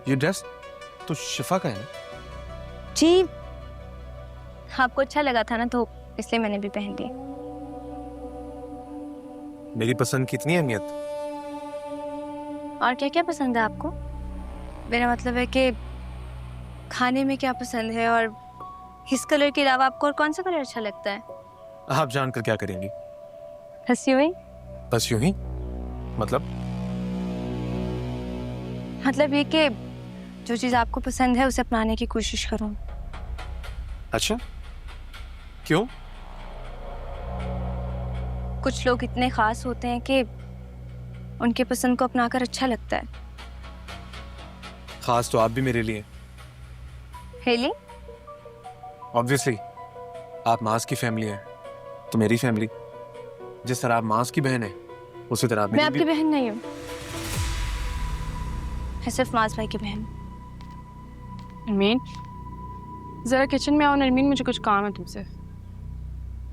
ये ड्रेस तो शिफा का है ना? जी, आपको अच्छा लगा था ना तो इसलिए मैंने भी पहन ली। मेरी पसंद की इतनी अहमियत? और क्या क्या पसंद है आपको? मेरा मतलब है कि खाने में क्या पसंद है, और इस कलर के अलावा आपको और कौन सा कलर अच्छा लगता है? आप जानकर क्या करेंगी? हंसी हुई? बस यूं ही? मतलब ये कि जो चीज़ आपको पसंद है उसे अपनाने की कोशिश करो। अच्छा, क्यों? कुछ लोग इतने खास होते हैं कि उनके पसंद को अपनाकर अच्छा लगता है। खास तो आप भी मेरे लिए। हेली? ऑब्वियसली, आप मास की फैमिली है तो मेरी फैमिली। जिस तरह आप मास की बहन है उसी तरह आप मैं मेरी आपकी बहन नहीं हूँ, मैं सिर्फ मास भाई की बहन। नरमीन, जरा किचन में आओ। नरमीन, मुझे कुछ काम है तुमसे,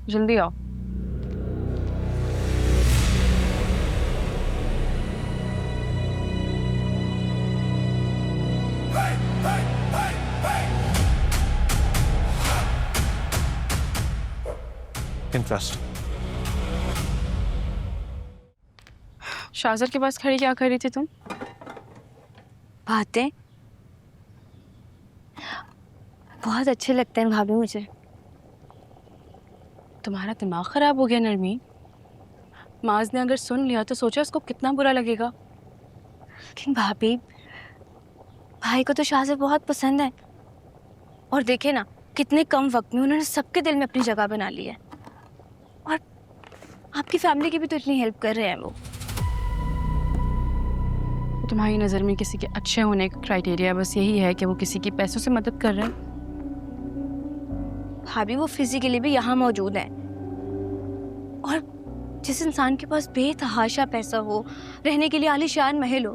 जल्दी आओ। इंटरेस्ट। शाहजर के पास खड़ी क्या कर रही थी तुम? बातें बहुत अच्छे लगते हैं भाभी मुझे। तुम्हारा दिमाग खराब हो गया नरमीन। माज ने अगर सुन लिया तो सोचा उसको कितना बुरा लगेगा। लेकिन भाभी, भाई को तो शाहजर बहुत पसंद है, और देखे ना कितने कम वक्त में उन्होंने सबके दिल में अपनी जगह बना ली है। और आपकी फैमिली की भी तो इतनी हेल्प कर रहे हैं वो। तुम्हारी नज़र में किसी के अच्छे होने का क्राइटेरिया बस यही है कि वो किसी की पैसों से मदद कर रहे हैं? भाभी, वो फिजिकली भी यहाँ मौजूद है, और जिस इंसान के पास बेतहाशा पैसा हो, रहने के लिए आलीशान महल हो,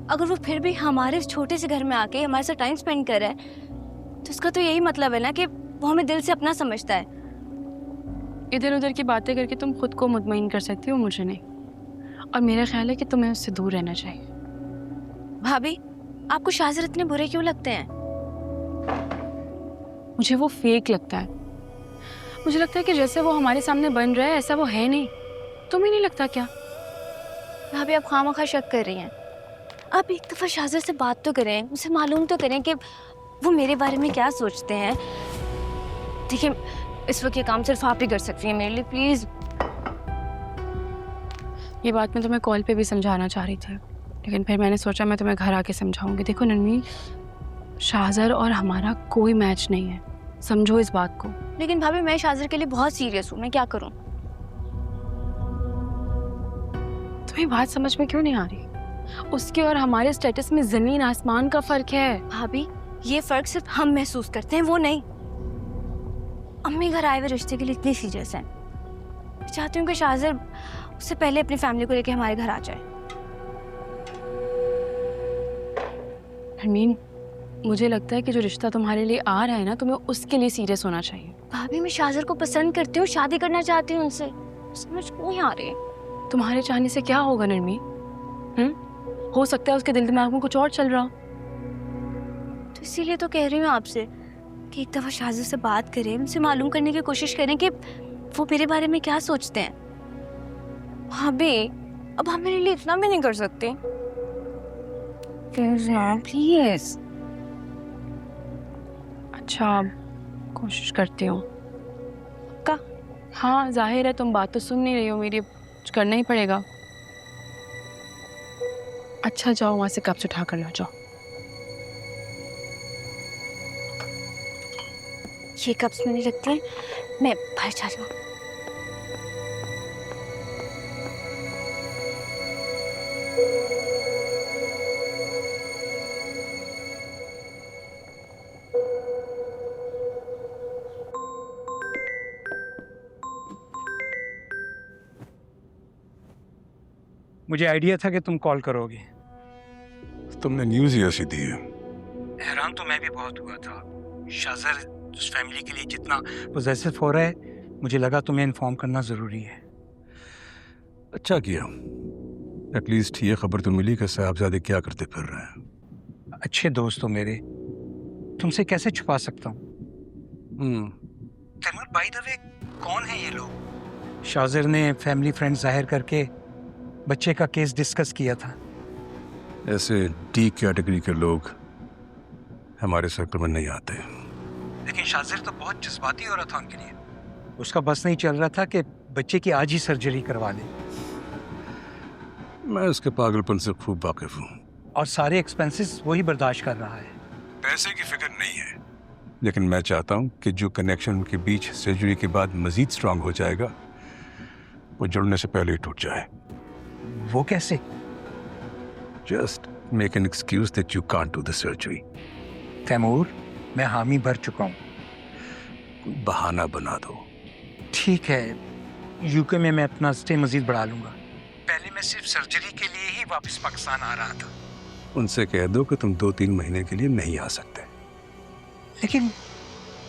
अगर वो फिर भी हमारे इस छोटे से घर में आके हमारे साथ टाइम स्पेंड कर रहा है तो इसका तो यही मतलब है ना कि वो हमें दिल से अपना समझता है। इधर उधर की बातें करके तुम खुद को मुतमईन कर सकती हो, मुझे नहीं। और मेरा ख्याल है कि तुम्हें उससे दूर रहना चाहिए। भाभी, आपको शाहजर इतने बुरे क्यों लगते हैं? मुझे वो फेक लगता है। मुझे लगता है कि जैसे वो हमारे सामने बन रहा है ऐसा वो है नहीं। तुम्हें नहीं लगता क्या? भाभी, आप खामखा शक कर रही हैं। आप एक दफा शाहजर से बात तो करें, उसे मालूम तो करें कि वो मेरे बारे में क्या सोचते हैं। देखिए, इस वक्त ये काम सिर्फ आप ही कर सकती हैं मेरे लिए, प्लीज। ये बात मैं तुम्हें कॉल पे भी समझाना चाह रही थी, लेकिन फिर मैंने सोचा मैं तुम्हें घर आके समझाऊंगी। देखो नरमीन, शाहजर और हमारा कोई मैच नहीं है, समझो इस बात को। लेकिन भाभी, मैं शाहजर के लिए बहुत सीरियस हूँ, मैं क्या करूँ? तुम्हें बात समझ में क्यों नहीं आ रही? उसके और हमारे स्टेटस में जमीन आसमान का फर्क है। भाभी, ये फर्क सिर्फ हम महसूस करते हैं, वो नहीं। अम्मी घर आए हुए रिश्ते के लिए इतनी सीरियस है। मैं चाहती हूँ कि शाहजर उससे पहले अपनी फैमिली को लेकर हमारे घर आ जाए। नरमीन, मुझे लगता है कि जो रिश्ता तुम्हारे लिए आ रहा है ना, तुम्हें उसके लिए सीरियस होना चाहिए। भाभी, मैं शाहजर को पसंद करती हूँ, शादी करना चाहती हूँ उनसे। समझ क्यों नहीं आ रही? तुम्हारे चाहने से क्या होगा नरमीन? हो सकता है उसके दिल दिमाग में कुछ और चल रहा हो। तो इसीलिए तो कह रही हूँ आपसे कि एक दफा शाहजर से बात करें, उनसे मालूम करने की कोशिश करें कि वो मेरे बारे में क्या सोचते हैं। भाभी, अब आप मेरे लिए इतना भी नहीं कर सकते प्लीज। अच्छा, कोशिश करती हूँ। का? हाँ, जाहिर है तुम बात तो सुन नहीं रही हो मेरी, कुछ करना ही पड़ेगा। अच्छा जाओ, वहां से कप्स उठा कर लो, जाओ। ये कप्स में नहीं रखते हैं, मैं बाहर जा जाऊँ। मुझे आइडिया था कि तुम कॉल करोगे। तुमने न्यूज़ ही ऐसी दी है। हैरान तो मैं भी बहुत हुआ था। शाहजर उस फैमिली के लिए जितना पोजेसिव हो रहा है, मुझे लगा तुम्हें इन्फॉर्म करना ज़रूरी है। अच्छा किया। एटलीस्ट ये खबर तो मिली कि साहबजादे क्या करते फिर रहे हैं। अच्छे दोस्त हो मेरे, तुमसे कैसे छुपा सकता हूँ। तैमूर, बाय द वे, कौन है ये लोग? शाजिर ने फैमिली फ्रेंड जाहिर करके बच्चे का केस डिस्कस किया था। ऐसे डी कैटेगरी के लोग हमारे सर्कल में नहीं आते। लेकिन शाजिर तो बहुत जज्बाती औरत था उनके लिए। उसका बस नहीं चल रहा था कि बच्चे की आज ही सर्जरी करवा ले। मैं उसके पागलपन से खूब वाकिफ हूँ। और सारे एक्सपेंसेस वही बर्दाश्त कर रहा है। पैसे की फिक्र नहीं है, लेकिन मैं चाहता हूँ कि जो कनेक्शन उनके बीच सर्जरी के बाद मजीद स्ट्रांग हो जाएगा, वो जुड़ने से पहले ही टूट जाए। वो कैसे? Just make an excuse that you can't do the surgery. Taimur, मैं हामी भर चुका हूँ। बहाना बना दो। ठीक है, यूके में मैं अपना स्टे मजीद बढ़ा लूंगा। पहले मैं सिर्फ सर्जरी के लिए ही वापस पाकिस्तान आ रहा था। उनसे कह दो कि तुम 2-3 महीने के लिए नहीं आ सकते। लेकिन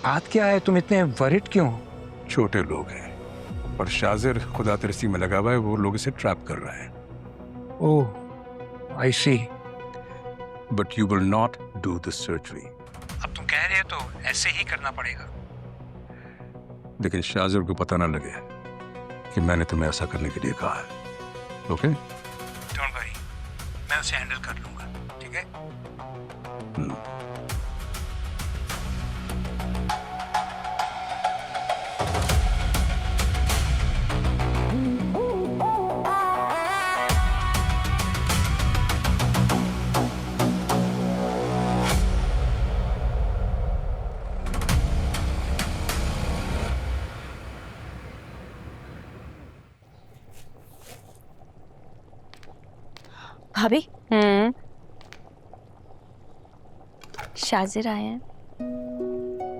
बात क्या है, तुम इतने वरिड क्यों हो? छोटे लोग हैं और शाजिर खुदा तरसी में लगा हुआ है, वो लोग इसे ट्रैप कर रहे हैं। Oh, I see. But you will not do the surgery. अब तुम कह रहे हो तो ऐसे ही करना पड़ेगा। लेकिन शाजिर को पता ना लगे कि मैंने तुम्हें ऐसा करने के लिए कहा है। ओके? डोंट वरी, मैं उसे हैंडल कर लूंगा। ठीक है? भाभी, शाजिर आए हैं।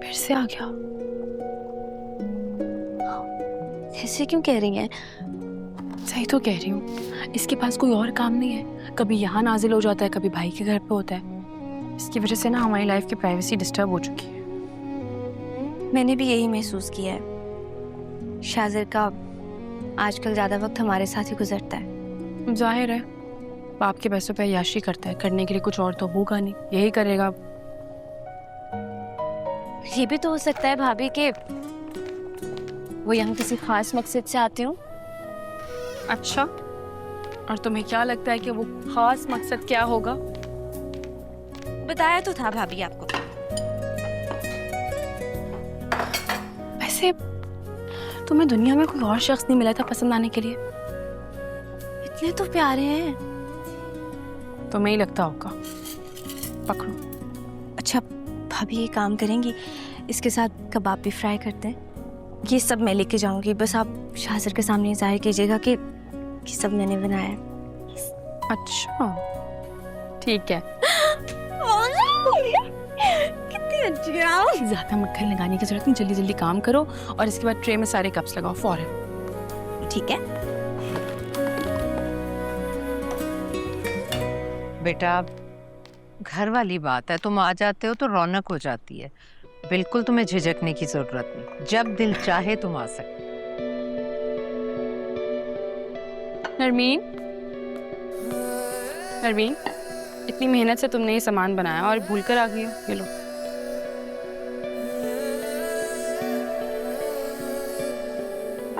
फिर से आ गया। ऐसे क्यों कह रही हैं? सही तो कह रही हूँ, इसके पास कोई और काम नहीं है। कभी यहाँ नाजिल हो जाता है, कभी भाई के घर पे होता है। इसकी वजह से ना हमारी लाइफ की प्राइवेसी डिस्टर्ब हो चुकी है। मैंने भी यही महसूस किया है। शाजिर का आजकल ज्यादा वक्त हमारे साथ ही गुजरता है। जाहिर है, बाप के पैसों पे याशी करता है, करने के लिए कुछ और तो होगा नहीं, यही करेगा। ये भी तो हो सकता है भाभी कि वो यहाँ किसी खास मकसद से आते हो। अच्छा, और तुम्हें क्या लगता है कि वो खास मकसद क्या होगा? बताया तो था भाभी आपको। वैसे तुम्हें दुनिया में कोई और शख्स नहीं मिला था पसंद आने के लिए? इतने तो प्यारे हैं। तुम्हें ही लगता होगा। पकड़ो। अच्छा भाभी, ये काम करेंगी, इसके साथ कबाब भी फ्राई करते हैं। ये सब मैं लेके जाऊंगी, बस आप शाजिर के सामने जाहिर कीजिएगा कि ये सब मैंने बनाया है। अच्छा, ठीक है। कितनी अच्छी है आप। ज्यादा मक्खन लगाने की जरूरत नहीं, जल्दी जल्दी काम करो और इसके बाद ट्रे में सारे कप्स लगाओ फौरन। ठीक है। बेटा, घर वाली बात है, तुम आ जाते हो तो रौनक हो जाती है। बिल्कुल तुम्हें झिझकने की जरूरत नहीं, जब दिल चाहे तुम आ सकते। नरमीन, नरमीन, इतनी मेहनत से तुमने ये सामान बनाया और भूल कर आ गई हो। ये लो।